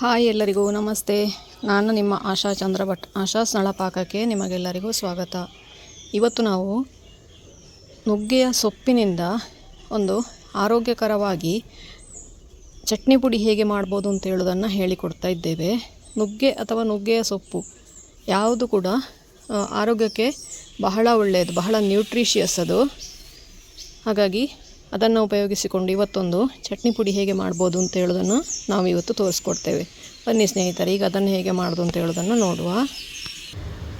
Hi ಎಲ್ಲರಿಗೂ ನಮಸ್ತೆ. ನಾನು ನಿಮ್ಮ ಆಶಾ ಚಂದ್ರ ಭಟ್. ಆಶಾಸ್ ನಳಪಾಕಕ್ಕೆ ನಿಮಗೆಲ್ಲರಿಗೂ ಸ್ವಾಗತ. ಇವತ್ತು ನಾವು ನುಗ್ಗೆಯ ಸೊಪ್ಪಿನಿಂದ ಒಂದು ಆರೋಗ್ಯಕರವಾಗಿ ಚಟ್ನಿ ಪುಡಿ ಹೇಗೆ ಮಾಡ್ಬೋದು ಅಂತ ಹೇಳೋದನ್ನು ಹೇಳಿಕೊಡ್ತಾ ಇದ್ದೇವೆ. ನುಗ್ಗೆ ಅಥವಾ ನುಗ್ಗೆಯ ಸೊಪ್ಪು ಯಾವುದು ಕೂಡ ಆರೋಗ್ಯಕ್ಕೆ ಬಹಳ ಒಳ್ಳೆಯದು, ಬಹಳ ನ್ಯೂಟ್ರಿಷಿಯಸ್ ಅದು. ಹಾಗಾಗಿ ಅದನ್ನು ಉಪಯೋಗಿಸಿಕೊಂಡು ಇವತ್ತೊಂದು ಚಟ್ನಿ ಪುಡಿ ಹೇಗೆ ಮಾಡ್ಬೋದು ಅಂತ ಹೇಳೋದನ್ನು ನಾವು ಇವತ್ತು ತೋರಿಸ್ಕೊಡ್ತೇವೆ. ಬನ್ನಿ ಸ್ನೇಹಿತರೆ, ಈಗ ಅದನ್ನು ಹೇಗೆ ಮಾಡೋದು ಅಂತ ಹೇಳೋದನ್ನು ನೋಡುವ.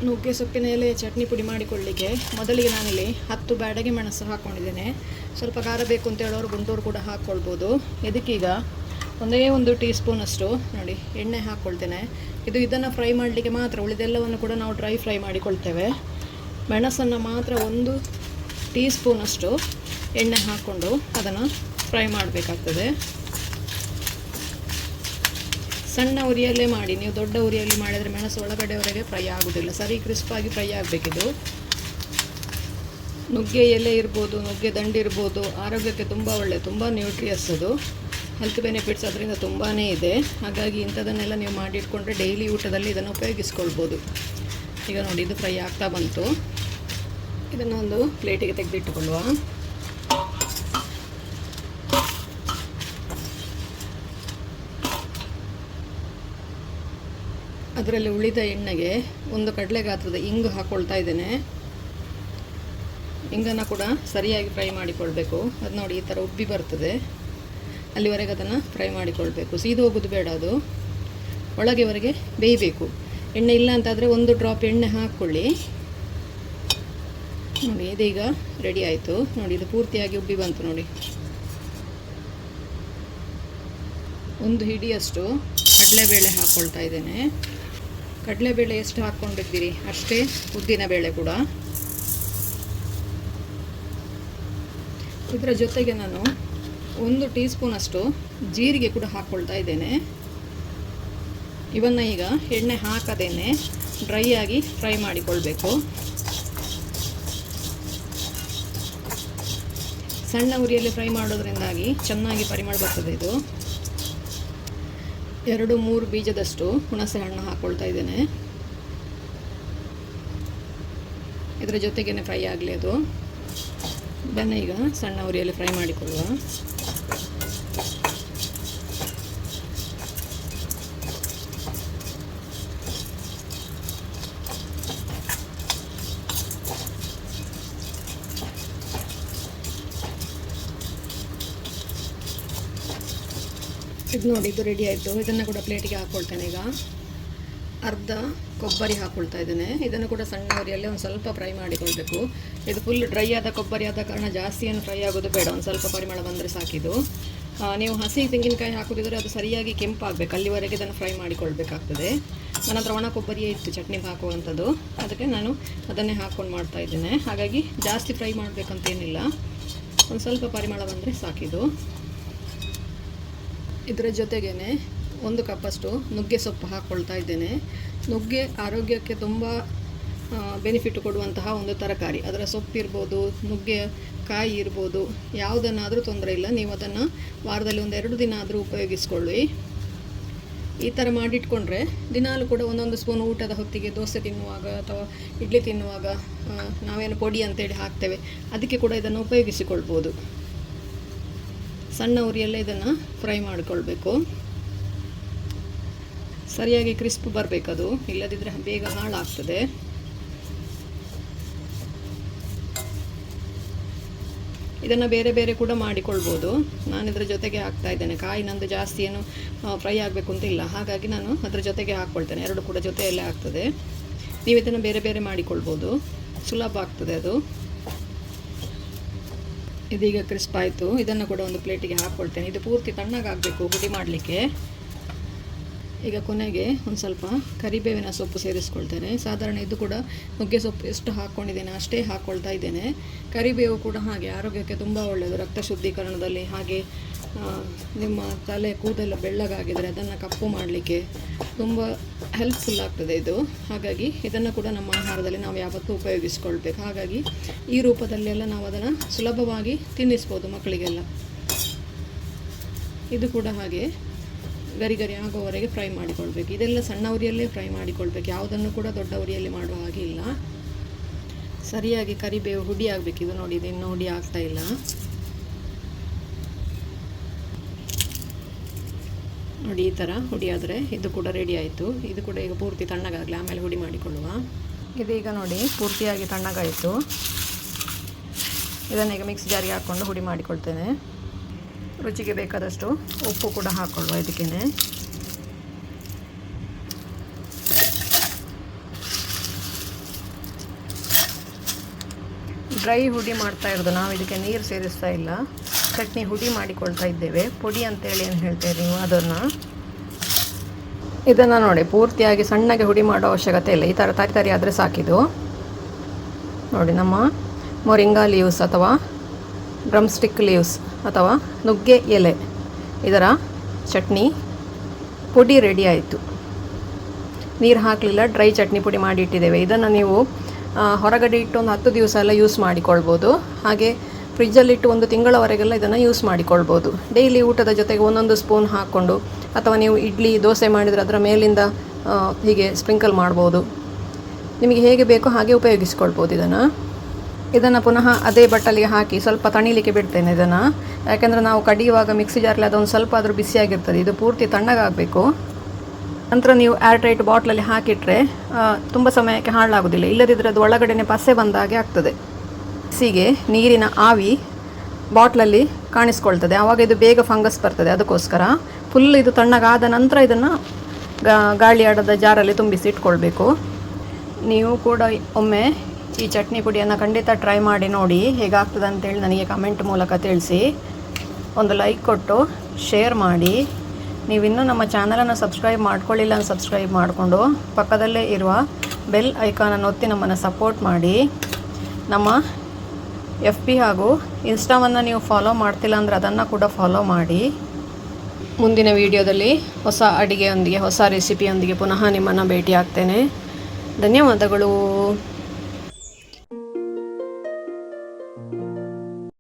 ನುಗ್ಗೆ ಸೊಪ್ಪಿನ ಎಲೆ ಚಟ್ನಿ ಪುಡಿ ಮಾಡಿಕೊಳ್ಳಲಿಕ್ಕೆ ಮೊದಲಿಗೆ ನಾನಿಲ್ಲಿ 10 ಬ್ಯಾಡಗಿ ಮೆಣಸು ಹಾಕ್ಕೊಂಡಿದ್ದೇನೆ. ಸ್ವಲ್ಪ ಖಾರ ಬೇಕು ಅಂತ ಹೇಳೋರು ಗುಂಟೂರು ಕೂಡ ಹಾಕ್ಕೊಳ್ಬೋದು. ಇದಕ್ಕೀಗ ಒಂದೇ 1 ಟೀ ಸ್ಪೂನಷ್ಟು ನೋಡಿ ಎಣ್ಣೆ ಹಾಕ್ಕೊಳ್ತೇನೆ. ಇದನ್ನು ಫ್ರೈ ಮಾಡಲಿಕ್ಕೆ ಮಾತ್ರ, ಉಳಿದೆಲ್ಲವನ್ನು ಕೂಡ ನಾವು ಡ್ರೈ ಫ್ರೈ ಮಾಡಿಕೊಳ್ತೇವೆ. ಮೆಣಸನ್ನು ಮಾತ್ರ 1 ಟೀ ಸ್ಪೂನಷ್ಟು ಎಣ್ಣೆ ಹಾಕ್ಕೊಂಡು ಅದನ್ನು ಫ್ರೈ ಮಾಡಬೇಕಾಗ್ತದೆ. ಸಣ್ಣ ಉರಿಯಲ್ಲೇ ಮಾಡಿ, ನೀವು ದೊಡ್ಡ ಉರಿಯಲ್ಲಿ ಮಾಡಿದರೆ ಮೆಣಸು ಒಳಗಡೆವರೆಗೆ ಫ್ರೈ ಆಗೋದಿಲ್ಲ, ಸರಿ ಕ್ರಿಸ್ಪಾಗಿ ಫ್ರೈ ಆಗಬೇಕಿದು. ನುಗ್ಗೆ ಎಲೆ ಇರ್ಬೋದು, ನುಗ್ಗೆ ದಂಡಿ ಇರ್ಬೋದು, ಆರೋಗ್ಯಕ್ಕೆ ತುಂಬ ಒಳ್ಳೆಯದು, ತುಂಬ ನ್ಯೂಟ್ರಿಯಸ್ ಅದು. ಹೆಲ್ತ್ ಬೆನಿಫಿಟ್ಸ್ ಅದರಿಂದ ತುಂಬಾ ಇದೆ. ಹಾಗಾಗಿ ಇಂಥದನ್ನೆಲ್ಲ ನೀವು ಮಾಡಿಟ್ಕೊಂಡ್ರೆ ಡೈಲಿ ಊಟದಲ್ಲಿ ಇದನ್ನು ಉಪಯೋಗಿಸ್ಕೊಳ್ಬೋದು. ಈಗ ನೋಡಿ, ಇದು ಫ್ರೈ ಆಗ್ತಾ ಬಂತು. ಇದನ್ನು ಒಂದು ಪ್ಲೇಟಿಗೆ ತೆಗೆದಿಟ್ಟುಕೊಳ್ಳುವ. ಅದರಲ್ಲಿ ಉಳಿದ ಎಣ್ಣೆಗೆ 1 ಕಡಲೆ ಗಾತ್ರದ ಇಂಗು ಹಾಕ್ಕೊಳ್ತಾ ಇದ್ದೇನೆ. ಇಂಗನ್ನು ಕೂಡ ಸರಿಯಾಗಿ ಫ್ರೈ ಮಾಡಿಕೊಳ್ಬೇಕು. ಅದು ನೋಡಿ ಈ ಥರ ಉಬ್ಬಿ ಬರ್ತದೆ, ಅಲ್ಲಿವರೆಗೆ ಅದನ್ನು ಫ್ರೈ ಮಾಡಿಕೊಳ್ಬೇಕು. ಸೀದು ಹೋಗೋದು ಬೇಡ, ಅದು ಒಳಗೆವರೆಗೆ ಬೇಯಬೇಕು. ಎಣ್ಣೆ ಇಲ್ಲ ಅಂತಾದರೆ 1 ಡ್ರಾಪ್ ಎಣ್ಣೆ ಹಾಕ್ಕೊಳ್ಳಿ. ನೋಡಿ, ಇದೀಗ ರೆಡಿ ಆಯಿತು. ನೋಡಿ, ಇದು ಪೂರ್ತಿಯಾಗಿ ಉಬ್ಬಿ ಬಂತು ನೋಡಿ. 1 ಹಿಡಿಯಷ್ಟು ಕಡಲೆಬೇಳೆ ಹಾಕ್ಕೊಳ್ತಾ ಇದ್ದೇನೆ. ಕಡಲೆಬೇಳೆ ಎಷ್ಟು ಹಾಕ್ಕೊಂಡಿದ್ದೀರಿ ಅಷ್ಟೇ ಉದ್ದಿನಬೇಳೆ ಕೂಡ. ಇದರ ಜೊತೆಗೆ ನಾನು 1 ಟೀ ಸ್ಪೂನಷ್ಟು ಜೀರಿಗೆ ಕೂಡ ಹಾಕ್ಕೊಳ್ತಾ ಇದ್ದೇನೆ. ಇವನ್ನು ಈಗ ಎಣ್ಣೆ ಹಾಕದೇನೆ ಡ್ರೈ ಆಗಿ ಫ್ರೈ ಮಾಡಿಕೊಳ್ಬೇಕು. ಸಣ್ಣ ಉರಿಯಲ್ಲಿ ಫ್ರೈ ಮಾಡೋದ್ರಿಂದಾಗಿ ಚೆನ್ನಾಗಿ ಪರಿಮಳ ಬರ್ತದೆ ಇದು. 2-3 ಬೀಜದಷ್ಟು ಹುಣಸೆ ಹಣ್ಣು ಹಾಕ್ಕೊಳ್ತಾ ಇದ್ದೇನೆ. ಇದರ ಜೊತೆಗೇ ಫ್ರೈ ಆಗಲಿ ಅದು. ಇದನ್ನು ಈಗ ಸಣ್ಣ ಉರಿಯಲ್ಲಿ ಫ್ರೈ ಮಾಡಿಕೊಳ್ಳುವ. ಇದು ನೋಡಿ, ಇದು ರೆಡಿ ಆಯಿತು. ಇದನ್ನು ಕೂಡ ಪ್ಲೇಟಿಗೆ ಹಾಕ್ಕೊಳ್ತೇನೆ. ಈಗ ಅರ್ಧ ಕೊಬ್ಬರಿ ಹಾಕ್ಕೊಳ್ತಾ ಇದ್ದೇನೆ. ಇದನ್ನು ಕೂಡ ಸಣ್ಣ ಉರಿಯಲ್ಲಿ ಒಂದು ಸ್ವಲ್ಪ ಫ್ರೈ ಮಾಡಿಕೊಳ್ಬೇಕು. ಇದು ಫುಲ್ ಡ್ರೈ ಆದ ಕೊಬ್ಬರಿ ಆದ ಕಾರಣ ಜಾಸ್ತಿ ಏನು ಫ್ರೈ ಆಗೋದು ಬೇಡ, ಒಂದು ಸ್ವಲ್ಪ ಪರಿಮಳ ಬಂದರೆ ಸಾಕಿದು. ನೀವು ಹಸಿ ತೆಂಗಿನಕಾಯಿ ಹಾಕೋದಿದ್ರೆ ಅದು ಸರಿಯಾಗಿ ಕೆಂಪಾಗಬೇಕು, ಅಲ್ಲಿವರೆಗೆ ಇದನ್ನು ಫ್ರೈ ಮಾಡಿಕೊಳ್ಬೇಕಾಗ್ತದೆ. ನನ್ನ ಹತ್ರ ಒಣ ಕೊಬ್ಬರಿಯೇ ಇತ್ತು ಚಟ್ನಿಗೆ ಹಾಕುವಂಥದ್ದು, ಅದಕ್ಕೆ ನಾನು ಅದನ್ನೇ ಹಾಕ್ಕೊಂಡು ಮಾಡ್ತಾ ಇದ್ದೇನೆ. ಹಾಗಾಗಿ ಜಾಸ್ತಿ ಫ್ರೈ ಮಾಡಬೇಕಂತೇನಿಲ್ಲ, ಒಂದು ಸ್ವಲ್ಪ ಪರಿಮಳ ಬಂದರೆ ಸಾಕಿದು. ಇದರ ಜೊತೆಗೇ 1 ಕಪ್ಪಷ್ಟು ನುಗ್ಗೆ ಸೊಪ್ಪು ಹಾಕ್ಕೊಳ್ತಾ ಇದ್ದೇನೆ. ನುಗ್ಗೆ ಆರೋಗ್ಯಕ್ಕೆ ತುಂಬ ಬೆನಿಫಿಟ್ ಕೊಡುವಂತಹ ಒಂದು ತರಕಾರಿ. ಅದರ ಸೊಪ್ಪಿರ್ಬೋದು, ನುಗ್ಗೆ ಕಾಯಿ ಇರ್ಬೋದು, ಯಾವುದನ್ನಾದರೂ ತೊಂದರೆ ಇಲ್ಲ. ನೀವು ಅದನ್ನು ವಾರದಲ್ಲಿ 1-2 ದಿನ ಆದರೂ ಉಪಯೋಗಿಸ್ಕೊಳ್ಳಿ. ಈ ಥರ ಮಾಡಿಟ್ಕೊಂಡ್ರೆ ದಿನಾಲೂ ಕೂಡ 1 ಸ್ಪೂನ್ ಊಟದ ಹೊತ್ತಿಗೆ ದೋಸೆ ತಿನ್ನುವಾಗ ಅಥವಾ ಇಡ್ಲಿ ತಿನ್ನುವಾಗ ನಾವೇನು ಪೊಡಿ ಅಂತೇಳಿ ಹಾಕ್ತೇವೆ, ಅದಕ್ಕೆ ಕೂಡ ಇದನ್ನು ಉಪಯೋಗಿಸಿಕೊಳ್ಬೋದು. ಸಣ್ಣ ಉರಿಯಲ್ಲೇ ಇದನ್ನು ಫ್ರೈ ಮಾಡಿಕೊಳ್ಬೇಕು. ಸರಿಯಾಗಿ ಕ್ರಿಸ್ಪ್ ಬರಬೇಕದು, ಇಲ್ಲದಿದ್ದರೆ ಬೇಗ ಹಾಳಾಗ್ತದೆ. ಇದನ್ನು ಬೇರೆ ಬೇರೆ ಕೂಡ ಮಾಡಿಕೊಳ್ಬೋದು. ನಾನು ಇದರ ಜೊತೆಗೆ ಹಾಕ್ತಾ ಇದ್ದೇನೆ. ಕಾಯಿ ನಂದು ಜಾಸ್ತಿ ಏನು ಫ್ರೈ ಆಗಬೇಕು ಅಂತ ಇಲ್ಲ, ಹಾಗಾಗಿ ನಾನು ಅದರ ಜೊತೆಗೆ ಹಾಕ್ಕೊಳ್ತೇನೆ. 2 ಕೂಡ ಜೊತೆಯಲ್ಲೇ ಆಗ್ತದೆ. ನೀವು ಇದನ್ನು ಬೇರೆ ಬೇರೆ ಮಾಡಿಕೊಳ್ಬೋದು, ಸುಲಭ ಆಗ್ತದೆ ಅದು. ಇದೀಗ ಕ್ರಿಸ್ಪ್ ಆಯಿತು. ಇದನ್ನು ಕೂಡ ಒಂದು ಪ್ಲೇಟಿಗೆ ಹಾಕ್ಕೊಳ್ತೇನೆ. ಇದು ಪೂರ್ತಿ ತಣ್ಣಗಾಗಬೇಕು ಪುಡಿ ಮಾಡಲಿಕ್ಕೆ. ಈಗ ಕೊನೆಗೆ ಒಂದು ಸ್ವಲ್ಪ ಕರಿಬೇವಿನ ಸೊಪ್ಪು ಸೇರಿಸ್ಕೊಳ್ತೇನೆ. ಸಾಧಾರಣ ಇದು ಕೂಡ ನುಗ್ಗೆ ಸೊಪ್ಪು ಎಷ್ಟು ಹಾಕ್ಕೊಂಡಿದ್ದೇನೆ ಅಷ್ಟೇ ಹಾಕ್ಕೊಳ್ತಾ ಇದ್ದೇನೆ. ಕರಿಬೇವು ಕೂಡ ಹಾಗೆ ಆರೋಗ್ಯಕ್ಕೆ ತುಂಬ ಒಳ್ಳೆಯದು, ರಕ್ತ ಶುದ್ಧೀಕರಣದಲ್ಲಿ. ಹಾಗೆ ನಿಮ್ಮ ತಲೆ ಕೂದಲು ಬೆಳ್ಳಗಾಗಿದ್ದರೆ ಅದನ್ನು ಕಪ್ಪು ಮಾಡಲಿಕ್ಕೆ ತುಂಬ ಹೆಲ್ಪ್ಫುಲ್ ಆಗ್ತದೆ ಇದು. ಹಾಗಾಗಿ ಇದನ್ನು ಕೂಡ ನಮ್ಮ ಆಹಾರದಲ್ಲಿ ನಾವು ಯಾವತ್ತೂ ಉಪಯೋಗಿಸ್ಕೊಳ್ಬೇಕು. ಹಾಗಾಗಿ ಈ ರೂಪದಲ್ಲೆಲ್ಲ ನಾವು ಅದನ್ನು ಸುಲಭವಾಗಿ ತಿನ್ನಿಸ್ಬೋದು ಮಕ್ಕಳಿಗೆಲ್ಲ. ಇದು ಕೂಡ ಹಾಗೆ ಗರಿ ಗರಿ ಆಗೋವರೆಗೆ ಫ್ರೈ ಮಾಡಿಕೊಳ್ಬೇಕು. ಇದೆಲ್ಲ ಸಣ್ಣ ಉರಿಯಲ್ಲೇ ಫ್ರೈ ಮಾಡಿಕೊಳ್ಬೇಕು, ಯಾವುದನ್ನು ಕೂಡ ದೊಡ್ಡ ಉರಿಯಲ್ಲಿ ಮಾಡುವ ಹಾಗೆ ಇಲ್ಲ. ಸರಿಯಾಗಿ ಕರಿಬೇವು ಹುಡಿ ಆಗಬೇಕು. ಇದು ನೋಡಿ, ಇದು ಇನ್ನೂ ಹುಡಿ ಆಗ್ತಾ ಇಲ್ಲ. ನೋಡಿ ಈ ಥರ ಹುಡಿ ಆದರೆ ಇದು ಕೂಡ ರೆಡಿ ಆಯಿತು. ಇದು ಕೂಡ ಈಗ ಪೂರ್ತಿ ತಣ್ಣಗಾಗಲಿ, ಆಮೇಲೆ ಹುಡಿ ಮಾಡಿಕೊಳ್ಳುವ. ಇದೀಗ ನೋಡಿ ಪೂರ್ತಿಯಾಗಿ ತಣ್ಣಗಾಯಿತು. ಇದನ್ನೀಗ ಮಿಕ್ಸ್ ಜಾರಿಗೆ ಹಾಕ್ಕೊಂಡು ಹುಡಿ ಮಾಡಿಕೊಳ್ತೇನೆ. ರುಚಿಗೆ ಬೇಕಾದಷ್ಟು ಉಪ್ಪು ಕೂಡ ಹಾಕ್ಕೊಳ್ಳುವ ಇದಕ್ಕೇನೆ. ಡ್ರೈ ಹುಡಿ ಮಾಡ್ತಾ ಇರೋದು ನಾವು, ಇದಕ್ಕೆ ನೀರು ಸೇರಿಸ್ತಾ ಇಲ್ಲ. ಚಟ್ನಿ ಹುಡಿ ಮಾಡಿಕೊಳ್ತಾ ಇದ್ದೇವೆ. ಪುಡಿ ಅಂತೇಳಿ ಏನು ಹೇಳ್ತೀರಿ ನೀವು ಅದನ್ನು. ಇದನ್ನು ನೋಡಿ ಪೂರ್ತಿಯಾಗಿ ಸಣ್ಣಗೆ ಹುಡಿ ಮಾಡೋ ಅವಶ್ಯಕತೆ ಇಲ್ಲ. ಈ ಥರ ತರಿ ಆದರೆ ಸಾಕಿದು. ನೋಡಿ ನಮ್ಮ ಮೊರಿಂಗಾ ಲೀವ್ಸ್ ಅಥವಾ ಡ್ರಮ್ ಸ್ಟಿಕ್ ಲೀವ್ಸ್ ಅಥವಾ ನುಗ್ಗೆ ಎಲೆ, ಇದರ ಚಟ್ನಿ ಪುಡಿ ರೆಡಿ ಆಯಿತು. ನೀರು ಹಾಕಲಿಲ್ಲ, ಡ್ರೈ ಚಟ್ನಿ ಪುಡಿ ಮಾಡಿ ಇಟ್ಟಿದ್ದೇವೆ. ಇದನ್ನು ನೀವು ಹೊರಗಡೆ ಇಟ್ಟು ಒಂದು 10 ದಿವಸ ಎಲ್ಲ ಯೂಸ್ ಮಾಡಿಕೊಳ್ಬೋದು. ಹಾಗೆ ಫ್ರಿಜ್ಜಲ್ಲಿಟ್ಟು 1 ತಿಂಗಳವರೆಗೆಲ್ಲ ಇದನ್ನು ಯೂಸ್ ಮಾಡಿಕೊಳ್ಬೋದು. ಡೈಲಿ ಊಟದ ಜೊತೆಗೆ ಒಂದೊಂದು ಸ್ಪೂನ್ ಹಾಕ್ಕೊಂಡು, ಅಥವಾ ನೀವು ಇಡ್ಲಿ ದೋಸೆ ಮಾಡಿದರೆ ಅದರ ಮೇಲಿಂದ ಹೀಗೆ ಸ್ಪ್ರಿಂಕಲ್ ಮಾಡ್ಬೋದು. ನಿಮಗೆ ಹೇಗೆ ಬೇಕೋ ಹಾಗೆ ಉಪಯೋಗಿಸ್ಕೊಳ್ಬೋದು ಇದನ್ನು ಪುನಃ ಅದೇ ಬಟ್ಟಲಿಗೆ ಹಾಕಿ ಸ್ವಲ್ಪ ತಣಿಲಿಕ್ಕೆ ಬಿಡ್ತೇನೆ ಇದನ್ನು. ಯಾಕೆಂದರೆ ನಾವು ಕಡಿಯುವಾಗ ಮಿಕ್ಸಿ ಜಾರಲ್ಲಿ ಅದೊಂದು ಸ್ವಲ್ಪ ಆದರೂ ಬಿಸಿಯಾಗಿರ್ತದೆ. ಇದು ಪೂರ್ತಿ ತಣ್ಣಗಾಗಬೇಕು. ನಂತರ ನೀವು ಏರ್ ಟೈಟ್ ಬಾಟ್ಲಲ್ಲಿ ಹಾಕಿಟ್ರೆ ತುಂಬ ಸಮಯಕ್ಕೆ ಹಾಳಾಗೋದಿಲ್ಲ. ಇಲ್ಲದಿದ್ದರೆ ಅದು ಒಳಗಡೆ ಪಸೆ ಬಂದಾಗೆ ಆಗ್ತದೆ. ಬಿಸಿಗೆ ನೀರಿನ ಆವಿ ಬಾಟ್ಲಲ್ಲಿ ಕಾಣಿಸ್ಕೊಳ್ತದೆ, ಆವಾಗ ಇದು ಬೇಗ ಫಂಗಸ್ ಬರ್ತದೆ. ಅದಕ್ಕೋಸ್ಕರ ಫುಲ್ ಇದು ತಣ್ಣಗಾದ ನಂತರ ಇದನ್ನು ಗಾಳಿ ಆಡದ ಜಾರಲ್ಲಿ ತುಂಬಿಸಿ ಇಟ್ಕೊಳ್ಬೇಕು. ನೀವು ಕೂಡ ಒಮ್ಮೆ ಈ ಚಟ್ನಿ ಪುಡಿಯನ್ನು ಖಂಡಿತ ಟ್ರೈ ಮಾಡಿ ನೋಡಿ, ಹೇಗಾಗ್ತದೆ ಅಂತೇಳಿ ನನಗೆ ಕಮೆಂಟ್ ಮೂಲಕ ತಿಳಿಸಿ. ಒಂದು ಲೈಕ್ ಕೊಟ್ಟು ಶೇರ್ ಮಾಡಿ. ನೀವಿನ್ನೂ ನಮ್ಮ ಚಾನಲನ್ನು ಸಬ್ಸ್ಕ್ರೈಬ್ ಮಾಡ್ಕೊಳ್ಳಿಲ್ಲ ಅಂತ ಸಬ್ಸ್ಕ್ರೈಬ್ ಮಾಡಿಕೊಂಡು ಪಕ್ಕದಲ್ಲೇ ಇರುವ ಬೆಲ್ ಐಕಾನನ್ನು ಒತ್ತಿ ನಮ್ಮನ್ನು ಸಪೋರ್ಟ್ ಮಾಡಿ. ನಮ್ಮ FB ಹಾಗೂ ಇನ್ಸ್ಟಾವನ್ನು ನೀವು ಫಾಲೋ ಮಾಡ್ತಿಲ್ಲ ಅಂದರೆ ಅದನ್ನು ಕೂಡ ಫಾಲೋ ಮಾಡಿ. ಮುಂದಿನ ವಿಡಿಯೋದಲ್ಲಿ ಹೊಸ ಅಡಿಗೆಯೊಂದಿಗೆ, ಹೊಸ ರೆಸಿಪಿಯೊಂದಿಗೆ ಪುನಃ ನಿಮ್ಮನ್ನು ಭೇಟಿ ಆಗ್ತೇನೆ. ಧನ್ಯವಾದಗಳು.